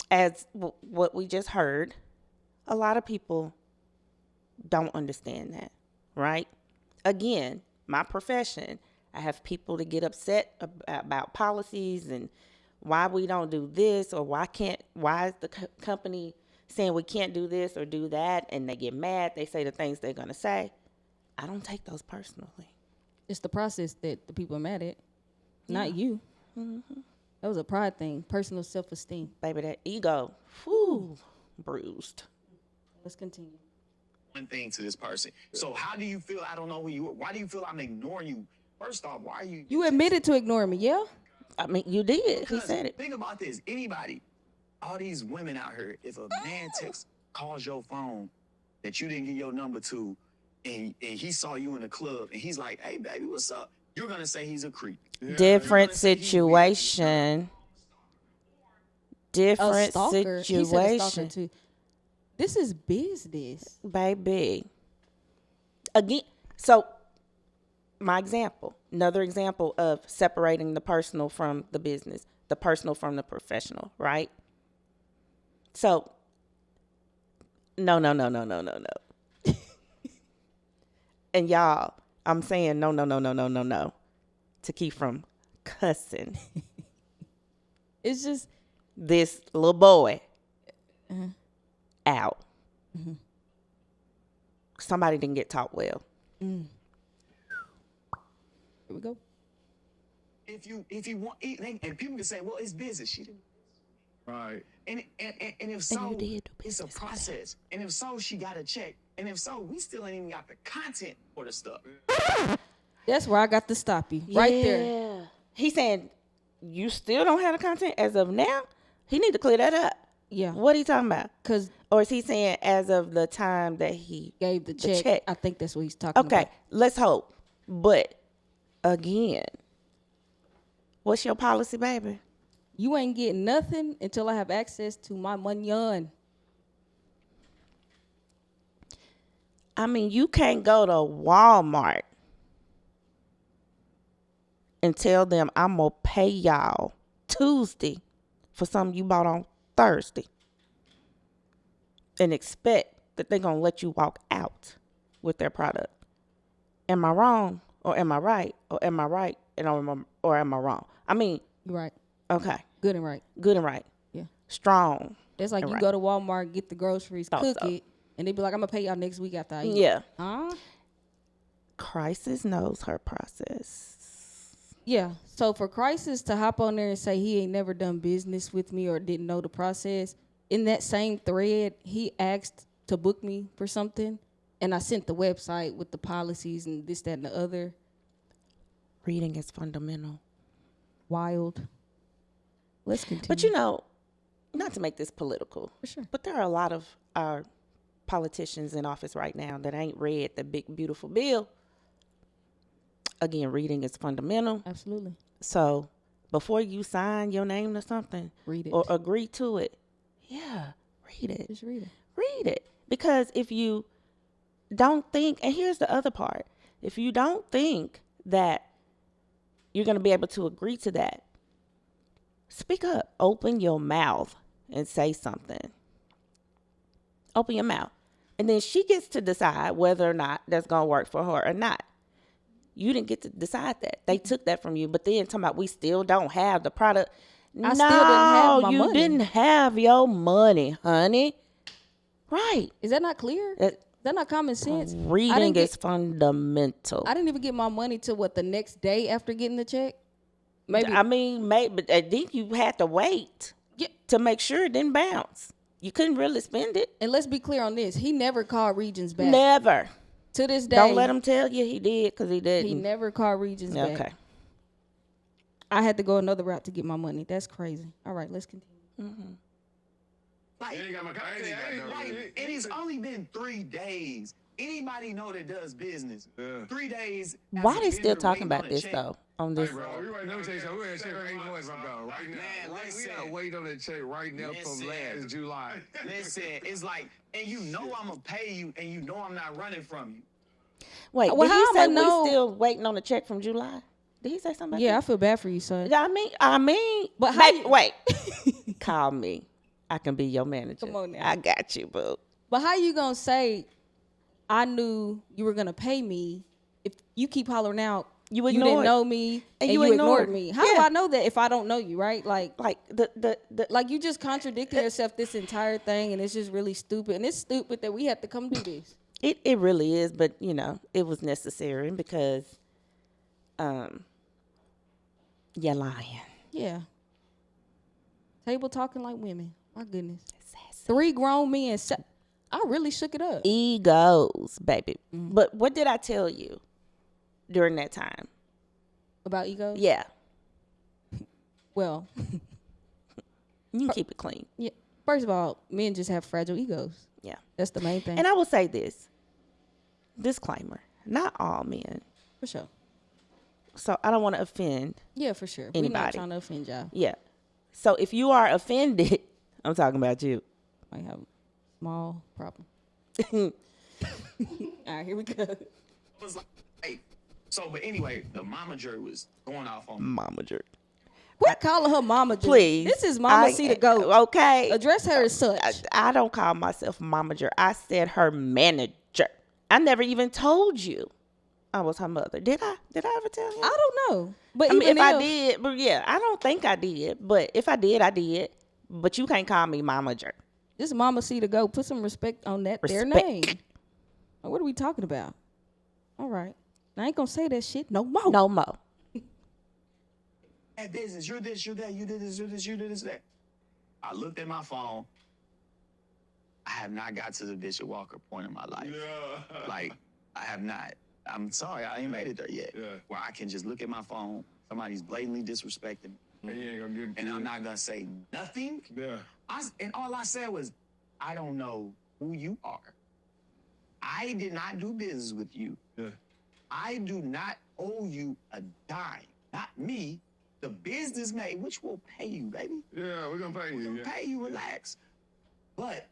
Speaker 2: as what we just heard, a lot of people don't understand that, right? Again, my profession, I have people to get upset about policies and why we don't do this, or why is the company saying we can't do this or do that, and they get mad. They say the things they're going to say. I don't take those personally.
Speaker 1: It's the process that the people are mad at, not you. That was a pride thing, personal self-esteem.
Speaker 2: Baby, that ego, whew, bruised.
Speaker 1: Let's continue.
Speaker 3: One thing to this person. So how do you feel? I don't know who you are. Why do you feel I'm ignoring you? First off, why are you?
Speaker 1: You admitted to ignoring me, yeah?
Speaker 2: I mean, you did. He
Speaker 3: Because
Speaker 2: said it.
Speaker 3: Think about this. Anybody, all these women out here, if a man calls your phone that you didn't get your number to, and he saw you in the club, and he's like, hey, baby, what's up? You're going to say he's a creep.
Speaker 2: Different situation. Different
Speaker 1: A stalker. He said a stalker
Speaker 2: situation.
Speaker 1: too. This is business.
Speaker 2: Baby. Again, so my example, another example of separating the personal from the business, the personal from the professional, right? So, no. And y'all, I'm saying no, to keep from cussing
Speaker 1: It's just,
Speaker 2: this little boy out. Somebody didn't get taught well.
Speaker 1: here we go.
Speaker 3: If you want, and people can say, well, it's business. She didn't.
Speaker 4: Right.
Speaker 3: And if so,
Speaker 2: you did do
Speaker 3: it's a
Speaker 2: business.
Speaker 3: process. And if so, she got a check. And if so, we still ain't even got the content for the stuff.
Speaker 1: That's where I got to stop you. Right there.
Speaker 2: Yeah. He's saying you still don't have the content as of now? He need to clear that up.
Speaker 1: Yeah.
Speaker 2: What are you talking about?
Speaker 1: Because
Speaker 2: Or is he saying as of the time that he
Speaker 1: gave the check. I think that's what he's talking about.
Speaker 2: Okay, let's hope. But again, what's your policy, baby?
Speaker 1: You ain't getting nothing until I have access to my money.
Speaker 2: I mean, you can't go to Walmart and tell them I'm going to pay y'all Tuesday for something you bought on Thursday and expect that they're going to let you walk out with their product. Am I wrong or am I right? Or am I right or am I wrong? I mean,
Speaker 1: You're right.
Speaker 2: okay,
Speaker 1: Good and right.
Speaker 2: good and right.
Speaker 1: Yeah.
Speaker 2: Strong.
Speaker 1: That's like
Speaker 2: and
Speaker 1: you
Speaker 2: right.
Speaker 1: go to Walmart, get the groceries,
Speaker 2: Thought
Speaker 1: cook
Speaker 2: so.
Speaker 1: it, and they be like, I'm going to pay y'all next week after I eat.
Speaker 2: Yeah.
Speaker 1: Huh?
Speaker 2: Crisis knows her process.
Speaker 1: Yeah. So for Crisis to hop on there and say he ain't never done business with me or didn't know the process, in that same thread, he asked to book me for something, and I sent the website with the policies and this, that, and the other.
Speaker 2: Reading is fundamental.
Speaker 1: Wild. Let's continue.
Speaker 2: But you know, not to make this political,
Speaker 1: For sure.
Speaker 2: but there are a lot of our politicians in office right now that ain't read the big, beautiful bill. Again, reading is fundamental.
Speaker 1: Absolutely.
Speaker 2: So before you sign your name to something
Speaker 1: Read it.
Speaker 2: or agree to it, yeah, read it.
Speaker 1: Just read it.
Speaker 2: Read it. Because if you don't think, and here's the other part, if you don't think that you're going to be able to agree to that, speak up. Open your mouth and say something. Open your mouth. And then she gets to decide whether or not that's going to work for her or not. You didn't get to decide that. They took that from you. But then talking about we still don't have the product.
Speaker 1: I still didn't have my
Speaker 2: you
Speaker 1: money.
Speaker 2: didn't have your money, honey. Right.
Speaker 1: Is that not clear? Is that not common sense?
Speaker 2: Reading is fundamental.
Speaker 1: I didn't even get my money till the next day after getting the check? Maybe.
Speaker 2: I mean, maybe, but I think you had to wait to make sure it didn't bounce. You couldn't really spend it.
Speaker 1: And let's be clear on this. He never called Regions back.
Speaker 2: Never.
Speaker 1: To this day.
Speaker 2: Don't let him tell you he did, because he didn't.
Speaker 1: He never called Regions back.
Speaker 2: Okay.
Speaker 1: I had to go another route to get my money. That's crazy. All right, let's continue.
Speaker 3: Like,
Speaker 4: You ain't got my content.
Speaker 3: right, and it's only been 3 days. Anybody know that does business?
Speaker 4: Yeah.
Speaker 3: 3 days. as
Speaker 2: Why
Speaker 3: a
Speaker 2: they still
Speaker 3: vendor
Speaker 2: talking
Speaker 3: waiting
Speaker 2: about
Speaker 3: on a
Speaker 2: this,
Speaker 3: check.
Speaker 2: though, on
Speaker 4: Hey,
Speaker 2: this?
Speaker 4: bro, we right now. Let me tell you something. We're gonna check for 8 months ago, right now.
Speaker 3: Man,
Speaker 4: We
Speaker 3: listen.
Speaker 4: gotta wait on that check right now from
Speaker 3: Listen.
Speaker 4: last July.
Speaker 3: Listen, it's like, and you know I'm gonna pay you, and you know I'm not running from you.
Speaker 2: Wait,
Speaker 1: Well,
Speaker 2: did
Speaker 1: how
Speaker 2: he say
Speaker 1: I'ma know-
Speaker 2: we still waiting on the check from July? Did he say something?
Speaker 1: Yeah, I
Speaker 2: About
Speaker 1: feel bad for you, son.
Speaker 2: that? I mean,
Speaker 1: But how
Speaker 2: babe,
Speaker 1: you-
Speaker 2: wait. Call me. I can be your manager.
Speaker 1: Come on now.
Speaker 2: I got you, boo.
Speaker 1: But how you gonna say I knew you were gonna pay me if you keep hollering out
Speaker 2: You
Speaker 1: didn't
Speaker 2: ignored.
Speaker 1: know me and
Speaker 2: you
Speaker 1: you ignored
Speaker 2: ignored.
Speaker 1: me? How do
Speaker 2: Yeah.
Speaker 1: I know that if I don't know you, right? Like
Speaker 2: Like
Speaker 1: you just contradicting yourself this entire thing, and it's just really stupid. And it's stupid that we have to come do this.
Speaker 2: it really is, but you know, it was necessary because you're lying.
Speaker 1: Yeah. Table talking like women. My goodness. 3 grown men. I really shook it up.
Speaker 2: Egos, baby. But what did I tell you during that time?
Speaker 1: About ego?
Speaker 2: Yeah.
Speaker 1: Well,
Speaker 2: You can keep it clean.
Speaker 1: yeah. First of all, men just have fragile egos.
Speaker 2: Yeah.
Speaker 1: That's the main thing.
Speaker 2: And I will say this. Disclaimer. Not all men.
Speaker 1: For sure.
Speaker 2: So I don't want to offend.
Speaker 1: Yeah, for sure. We're not
Speaker 2: Anybody.
Speaker 1: trying to offend y'all.
Speaker 2: Yeah. So if you are offended, I'm talking about you.
Speaker 1: Might have a small problem. All right, here we go.
Speaker 3: was like, hey. So, but anyway, the momager was going off on
Speaker 2: Mama jerk.
Speaker 1: Quit calling her mama. Jerk.
Speaker 2: Please.
Speaker 1: This is Mama C to go.
Speaker 2: Okay.
Speaker 1: Address her as such.
Speaker 2: I don't call myself momager. I said her manager. I never even told you I was her mother. Did I? Did I ever tell you?
Speaker 1: I don't know. But
Speaker 2: I mean,
Speaker 1: even
Speaker 2: if I did, but yeah, I don't think I did. But if I did, I did. But you can't call me momager.
Speaker 1: this is Mama C to go. Put some respect on that their
Speaker 2: Respect.
Speaker 1: name. What are we talking about? All right. I ain't gonna say that shit no more.
Speaker 2: No more.
Speaker 3: that business. You're this, you're that, you did this, you did this, you did this, that. I looked at my phone. I have not got to the Bishop Walker point in my life.
Speaker 4: Yeah.
Speaker 3: Like, I have not. I'm sorry, I ain't made it there yet.
Speaker 4: Yeah.
Speaker 3: Where I can just look at my phone, somebody's blatantly disrespecting me,
Speaker 4: And you ain't gonna get it.
Speaker 3: and I'm not gonna say nothing.
Speaker 4: Yeah.
Speaker 3: And all I said was, I don't know who you are. I did not do business with you.
Speaker 4: Yeah.
Speaker 3: I do not owe you a dime. Not me, the business made, which will pay you, baby.
Speaker 4: Yeah, we're gonna pay
Speaker 3: We're
Speaker 4: you.
Speaker 3: gonna
Speaker 4: Yeah.
Speaker 3: pay you, relax. But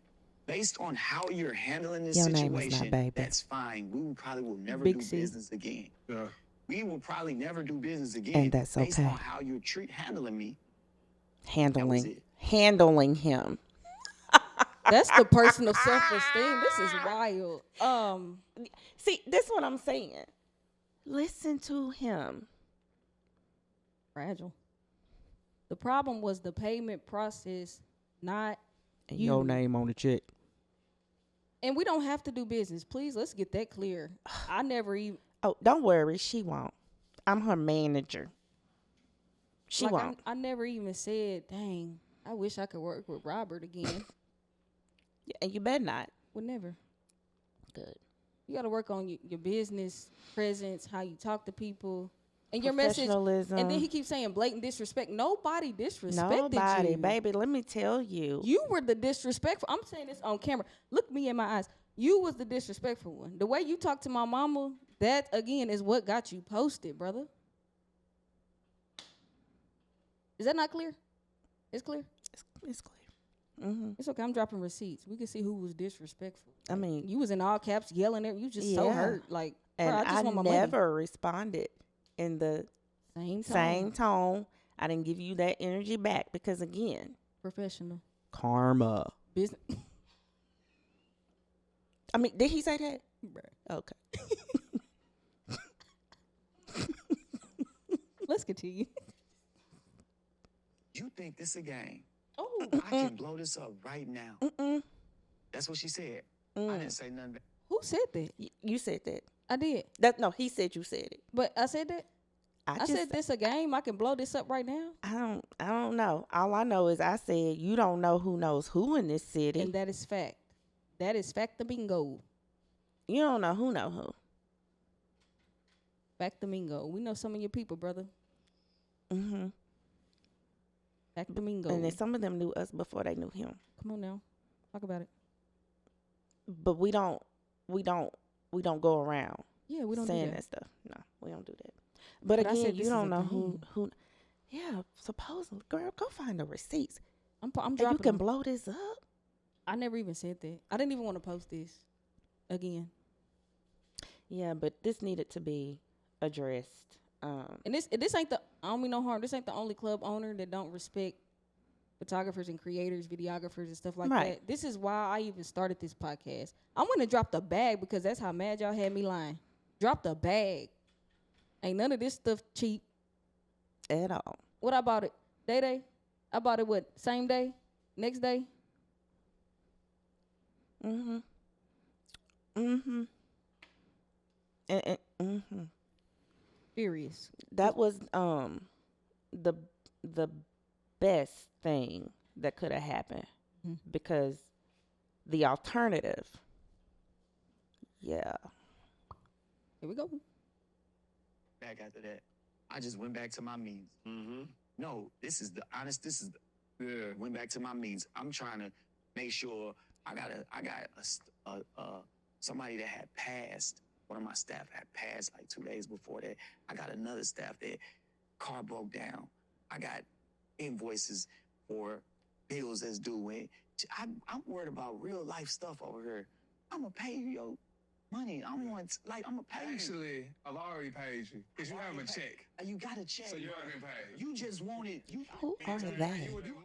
Speaker 3: based on how you're handling this
Speaker 2: Your name is
Speaker 3: situation,
Speaker 2: not baby.
Speaker 3: that's fine. We will probably will never
Speaker 1: Big
Speaker 3: do
Speaker 1: C.
Speaker 3: business again.
Speaker 4: Yeah.
Speaker 3: We will probably never do business again.
Speaker 2: And that's
Speaker 3: based
Speaker 2: okay.
Speaker 3: on how you're handling me.
Speaker 2: Handling
Speaker 3: it.
Speaker 2: him.
Speaker 1: That's the personal self-esteem. This is wild.
Speaker 2: See, this is what I'm saying. Listen to him.
Speaker 1: Fragile. The problem was the payment process, not
Speaker 2: And
Speaker 1: you.
Speaker 2: your name on the check.
Speaker 1: And we don't have to do business. Please, let's get that clear. I never even.
Speaker 2: Oh, don't worry, she won't. I'm her manager. She
Speaker 1: like,
Speaker 2: won't.
Speaker 1: I never even said, dang, I wish I could work with Robert again.
Speaker 2: And you better not.
Speaker 1: Would never.
Speaker 2: Good.
Speaker 1: You got to work on your business presence, how you talk to people, and your message.
Speaker 2: Professionalism.
Speaker 1: And then he keeps saying blatant disrespect. Nobody disrespected
Speaker 2: Nobody,
Speaker 1: you.
Speaker 2: baby. Let me tell you.
Speaker 1: You were the disrespectful. I'm saying this on camera. Look me in my eyes. You was the disrespectful one. The way you talked to my mama, that again is what got you posted, brother. Is that not clear? It's clear.
Speaker 2: It's clear. Mm-hmm.
Speaker 1: It's okay. I'm dropping receipts. We can see who was disrespectful.
Speaker 2: I mean,
Speaker 1: You was in all caps yelling at you, just so
Speaker 2: Yeah.
Speaker 1: hurt. Like,
Speaker 2: and
Speaker 1: bro, I just want my money.
Speaker 2: never responded in the
Speaker 1: Same tone.
Speaker 2: same tone. I didn't give you that energy back because, again,
Speaker 1: Professional
Speaker 2: karma.
Speaker 1: business.
Speaker 2: I mean, did he say that?
Speaker 1: Bruh.
Speaker 2: Okay.
Speaker 1: Let's continue.
Speaker 3: You think this a game?
Speaker 1: Oh,
Speaker 3: I can blow this up right now.
Speaker 2: Mm-mm.
Speaker 3: That's what she said. I
Speaker 2: Mm.
Speaker 3: didn't say nothing back.
Speaker 1: who said that?
Speaker 2: You said that.
Speaker 1: I did,
Speaker 2: No, he said you said it.
Speaker 1: but I said that. I
Speaker 2: just
Speaker 1: said this a game. I can blow this up right now,
Speaker 2: I don't know. All I know is I said you don't know who knows who in this city.
Speaker 1: and that is fact. That is fact the bingo.
Speaker 2: You don't know who.
Speaker 1: Fact the bingo. We know some of your people, brother.
Speaker 2: Mm-hmm.
Speaker 1: Fact the bingo.
Speaker 2: And then some of them knew us before they knew him.
Speaker 1: Come on now, talk about it.
Speaker 2: But we don't go around
Speaker 1: Yeah, we don't
Speaker 2: saying
Speaker 1: do
Speaker 2: that
Speaker 1: that.
Speaker 2: stuff. No, we don't do that. But
Speaker 1: But I
Speaker 2: again,
Speaker 1: said
Speaker 2: you
Speaker 1: this
Speaker 2: don't
Speaker 1: is a
Speaker 2: know
Speaker 1: game.
Speaker 2: who. Yeah, supposedly, girl, go find the receipts.
Speaker 1: I'm
Speaker 2: And
Speaker 1: dropping.
Speaker 2: you can
Speaker 1: them.
Speaker 2: blow this up.
Speaker 1: I never even said that. I didn't even want to post this again.
Speaker 2: Yeah, but this needed to be addressed.
Speaker 1: And this ain't the, I don't mean no harm. This ain't the only club owner that don't respect photographers and creators, videographers and stuff like
Speaker 2: Right.
Speaker 1: that. This is why I even started this podcast. I want to drop the bag because that's how mad y'all had me lying. Drop the bag. Ain't none of this stuff cheap.
Speaker 2: At all.
Speaker 1: What I bought it? Day? I bought it what? Same day? Next day?
Speaker 2: And
Speaker 1: Furious.
Speaker 2: that was the best thing that could have happened because the alternative, yeah.
Speaker 1: Here we go.
Speaker 3: Back after that, I just went back to my means. No, this is the honest. This is
Speaker 4: Yeah.
Speaker 3: went back to my means. I'm trying to make sure I got somebody that had passed. One of my staff had passed like 2 days before that. I got another staff that car broke down. I got invoices for bills that's due. And I'm worried about real life stuff over here. I'm gonna pay you your money. I'm gonna pay you.
Speaker 4: Actually, I've already paid you because you have a check.
Speaker 3: You got a check.
Speaker 4: So you
Speaker 3: bro.
Speaker 4: already been paid.
Speaker 3: You just wanted you.
Speaker 2: Who are they?
Speaker 4: You would do-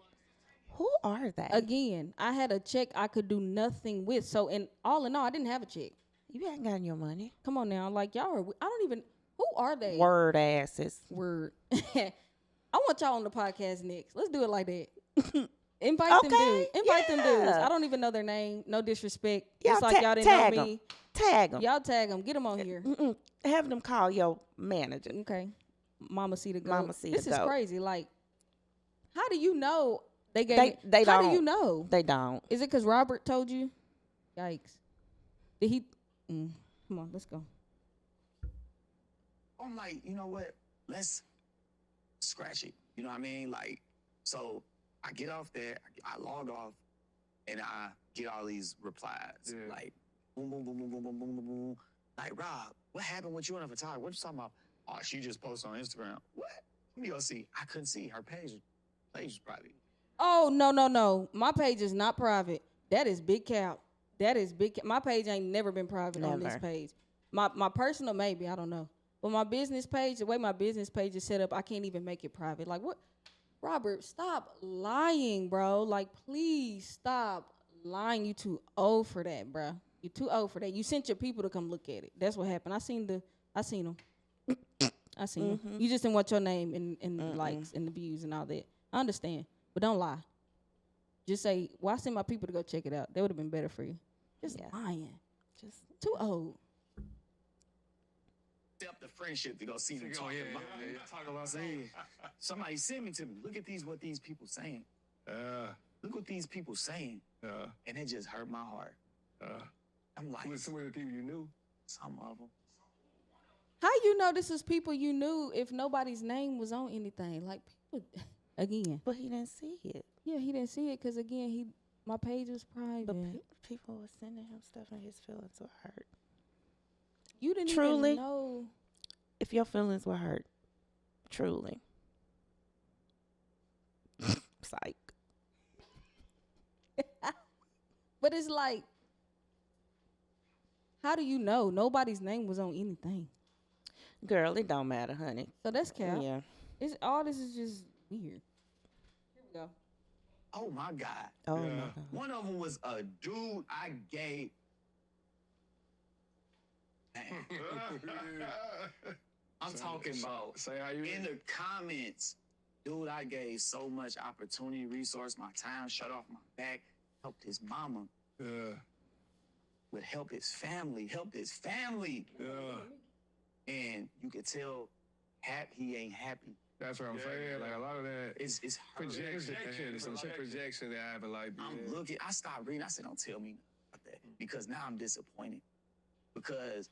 Speaker 2: Who are they?
Speaker 1: Again, I had a check I could do nothing with. So in all, I didn't have a check.
Speaker 2: You ain't gotten your money.
Speaker 1: Come on now. Like y'all are, I don't even, who are they?
Speaker 2: Word asses.
Speaker 1: Word. I want y'all on the podcast next. Let's do it like that. Invite them
Speaker 2: Okay,
Speaker 1: dudes. Invite them dudes.
Speaker 2: yeah.
Speaker 1: I don't even know their name. No disrespect.
Speaker 2: Y'all
Speaker 1: It's like y'all didn't
Speaker 2: tag
Speaker 1: know me.
Speaker 2: Tag them.
Speaker 1: Y'all tag them. Get them on here.
Speaker 2: Have them call your manager.
Speaker 1: Okay. Mama see the goat.
Speaker 2: Mama see
Speaker 1: this
Speaker 2: the
Speaker 1: is
Speaker 2: goat.
Speaker 1: crazy. Like, how do you know they gave
Speaker 2: They
Speaker 1: it?
Speaker 2: they
Speaker 1: How
Speaker 2: don't.
Speaker 1: do you know?
Speaker 2: They don't.
Speaker 1: Is it because Robert told you? Yikes. Did he? Come on, let's go.
Speaker 3: I'm like, you know what? Let's scratch it. You know what I mean? Like, so I get off there, I log off, and I get all these replies.
Speaker 4: Yeah.
Speaker 3: Like, boom, boom, boom, boom, boom, boom, boom, boom, boom. Like, Rob, what happened with you and a photographer? What you talking about? Oh, she just posted on Instagram. What? Let me go see. I couldn't see her page. Page was private.
Speaker 1: Oh no! My page is not private. That is big cap. That is big. My page ain't never been private on this
Speaker 2: Never.
Speaker 1: page. My personal maybe, I don't know. But my business page, the way my business page is set up, I can't even make it private. Like what? Robert, stop lying, bro. Like please stop lying. You too old for that, bro. You too old for that. You sent your people to come look at it. That's what happened. I seen them. I seen them. You just didn't want your name in the likes and the views and all that. I understand, but don't lie. Just say, well, I sent my people to go check it out. That would have been better for you. Just
Speaker 2: Yeah.
Speaker 1: lying.
Speaker 2: Just
Speaker 1: Too old.
Speaker 3: Step the friendship to go see them
Speaker 4: Oh,
Speaker 3: talk
Speaker 4: yeah,
Speaker 3: about.
Speaker 4: yeah, yeah. Talk about saying.
Speaker 3: Somebody sent me to me. Look at what these people saying. Look what these people saying. And it just hurt my heart. I'm like,
Speaker 4: With some of the people you knew.
Speaker 3: some of them.
Speaker 1: How you know this is people you knew if nobody's name was on anything? Like people, again.
Speaker 2: but he didn't see it.
Speaker 1: Yeah, he didn't see it because again, my page was private.
Speaker 2: But people were sending him stuff and his feelings were hurt.
Speaker 1: You didn't
Speaker 2: Truly?
Speaker 1: even know.
Speaker 2: If your feelings were hurt, truly. Psych.
Speaker 1: But it's like, how do you know nobody's name was on anything?
Speaker 2: Girl, it don't matter, honey.
Speaker 1: So that's cap.
Speaker 2: Yeah.
Speaker 1: It's all this is just weird. Here we go.
Speaker 3: Oh my God.
Speaker 2: Oh
Speaker 4: Yeah.
Speaker 2: my God.
Speaker 3: One of them was a dude I gave. Man, I'm talking about
Speaker 4: Say how you
Speaker 3: in the comments, dude, I gave so much opportunity, resource, my time, shut off my back, helped his mama,
Speaker 4: Yeah.
Speaker 3: would help his family.
Speaker 4: Yeah.
Speaker 3: And you could tell he ain't happy.
Speaker 4: That's what I'm saying. Like a lot of that
Speaker 3: It's
Speaker 4: projection. It's some projection that happened. Like
Speaker 3: I'm looking, I stopped reading. I said, don't tell me about that. Because now I'm disappointed. Because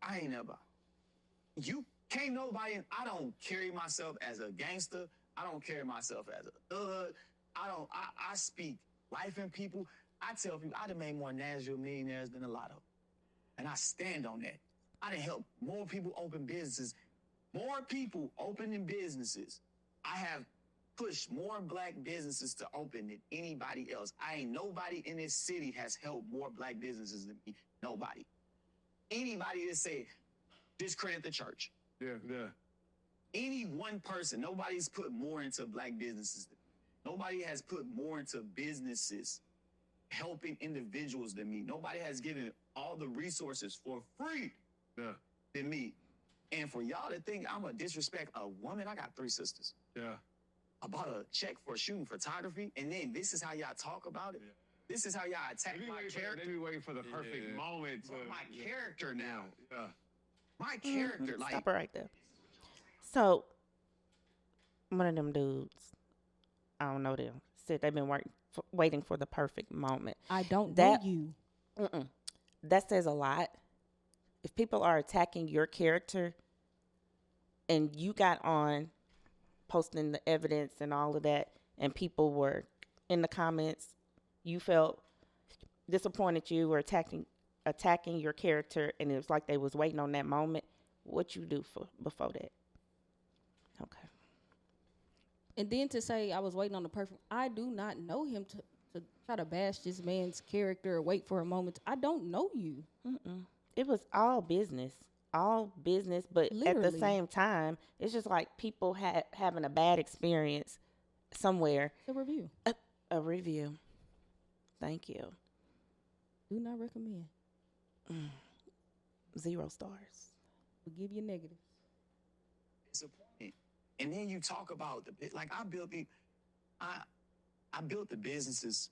Speaker 3: I ain't never. You can't nobody, I don't carry myself as a gangster. I don't carry myself as a thug. I speak life in people. I tell people I done made more Nashville millionaires than a lotto. And I stand on that. I done helped more people open businesses. More people opening businesses. I have pushed more black businesses to open than anybody else. Nobody in this city has helped more black businesses than me. Nobody. Anybody that say discredit the church.
Speaker 4: Yeah.
Speaker 3: any one person, nobody's put more into black businesses. Nobody has put more into businesses helping individuals than me. Nobody has given all the resources for free than me. And for y'all to think I'm gonna disrespect a woman, I got 3 sisters.
Speaker 4: Yeah.
Speaker 3: I bought a check for shooting photography, and then this is how y'all talk about it. Yeah. This is how y'all attack my character.
Speaker 4: They be waiting for the perfect moment.
Speaker 3: My character now.
Speaker 4: Yeah.
Speaker 3: My character. Like,
Speaker 2: Stop it right there. So, one of them dudes, I don't know them, said they've been waiting for the perfect moment.
Speaker 1: I don't know you.
Speaker 2: That says a lot. If people are attacking your character and you got on posting the evidence and all of that, and people were in the comments, you felt disappointed, you were attacking your character, and it was like they was waiting on that moment, what you do for before that? Okay.
Speaker 1: And then to say I was waiting on the perfect, I do not know him to try to bash this man's character or wait for a moment. I don't know you.
Speaker 2: It was all business, but at
Speaker 1: Literally.
Speaker 2: the same time, it's just like people having a bad experience somewhere.
Speaker 1: A review.
Speaker 2: A review. Thank you.
Speaker 1: Do not recommend.
Speaker 2: 0 stars.
Speaker 1: We'll give you negative.
Speaker 3: disappointed. And then you talk about like I built the businesses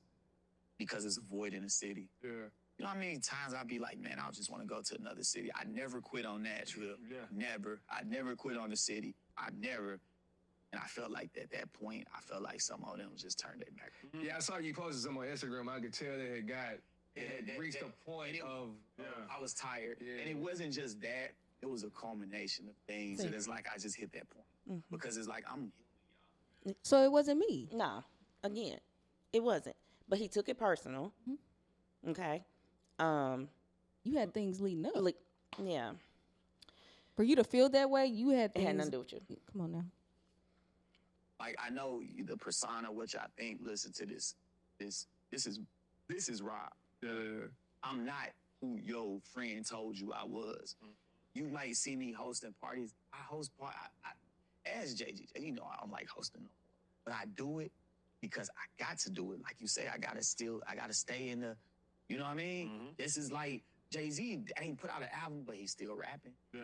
Speaker 3: because it's a void in the city.
Speaker 4: Yeah.
Speaker 3: You know how many times I'd be like, man, I just want to go to another city. I never quit on Nashville.
Speaker 4: Yeah.
Speaker 3: Never. I never quit on the city. I never. And I felt like at that point, I felt like some of them just turned their back.
Speaker 4: Yeah, I saw you posted some on Instagram. I could tell they had reached a point of.
Speaker 3: I was tired.
Speaker 4: Yeah.
Speaker 3: And it wasn't just that. It was a culmination of things. And it's like I just hit that point. Because it's like
Speaker 1: So it wasn't me.
Speaker 2: Nah, again, it wasn't. But he took it personal. Okay.
Speaker 1: You had things leading up.
Speaker 2: Yeah.
Speaker 1: For you to feel that way, you had
Speaker 2: It
Speaker 1: things.
Speaker 2: had nothing to do with you.
Speaker 1: Come on now.
Speaker 3: like I know the persona, which I think, listen to this. This is Rob.
Speaker 4: Yeah.
Speaker 3: I'm not who your friend told you I was. You might see me hosting parties. I host parties. As JG, you know I don't like hosting, but I do it because I got to do it. Like you say, I gotta stay in the, you know what I mean? This is like Jay-Z ain't put out an album, but he's still rapping.
Speaker 4: Yeah.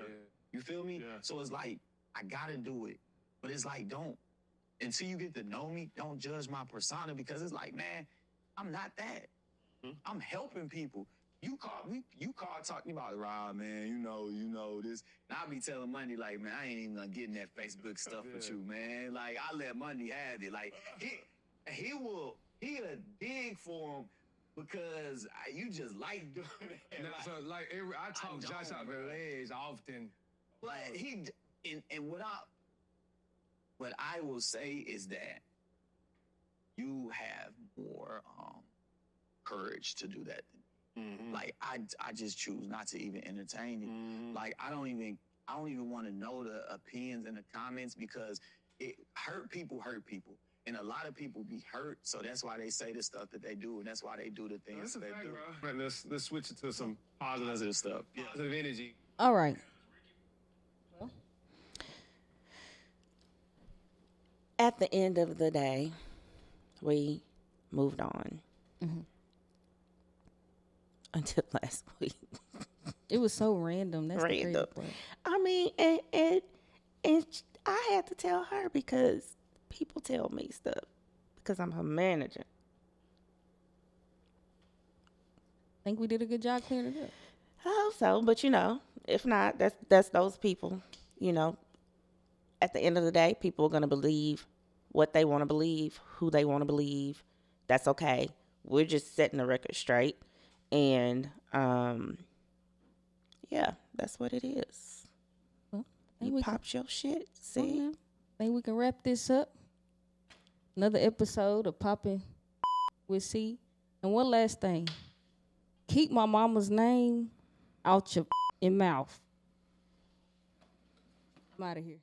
Speaker 3: You feel me?
Speaker 4: Yeah.
Speaker 3: So it's like, I gotta do it. But it's like, until you get to know me, don't judge my persona, because it's like, man, I'm not that. I'm helping people. You call talking about Rob, man, you know this. And I be telling Money, like, man, I ain't even gonna get in that Facebook stuff with you, man. Like, I let Money have it. Like, he'll dig for him because you just like doing it.
Speaker 4: No, so like I talk Josh out their legs often.
Speaker 3: But what I will say is that you have more courage to do that. Like I just choose not to even entertain it. Like I don't even want to know the opinions in the comments, because it hurt people, and a lot of people be hurt. So that's why they say the stuff that they do, and that's why they do the things that they do.
Speaker 4: Bro. Let's switch it to some positive stuff. Positive energy.
Speaker 1: All right.
Speaker 2: At the end of the day, we moved on. Until last week.
Speaker 1: It was so random. That's
Speaker 2: Random.
Speaker 1: the crazy part.
Speaker 2: I mean, and I had to tell her because people tell me stuff because I'm her manager.
Speaker 1: Think we did a good job clearing it up.
Speaker 2: I hope so, but if not, that's those people. At the end of the day, people are gonna believe what they want to believe, who they want to believe. That's okay. We're just setting the record straight, and yeah, that's what it is.
Speaker 1: Well,
Speaker 2: You popped your shit. See,
Speaker 1: think we can wrap this up. Another episode of Poppin with Cee. And one last thing. Keep my mama's name out your mouth. I'm out of here.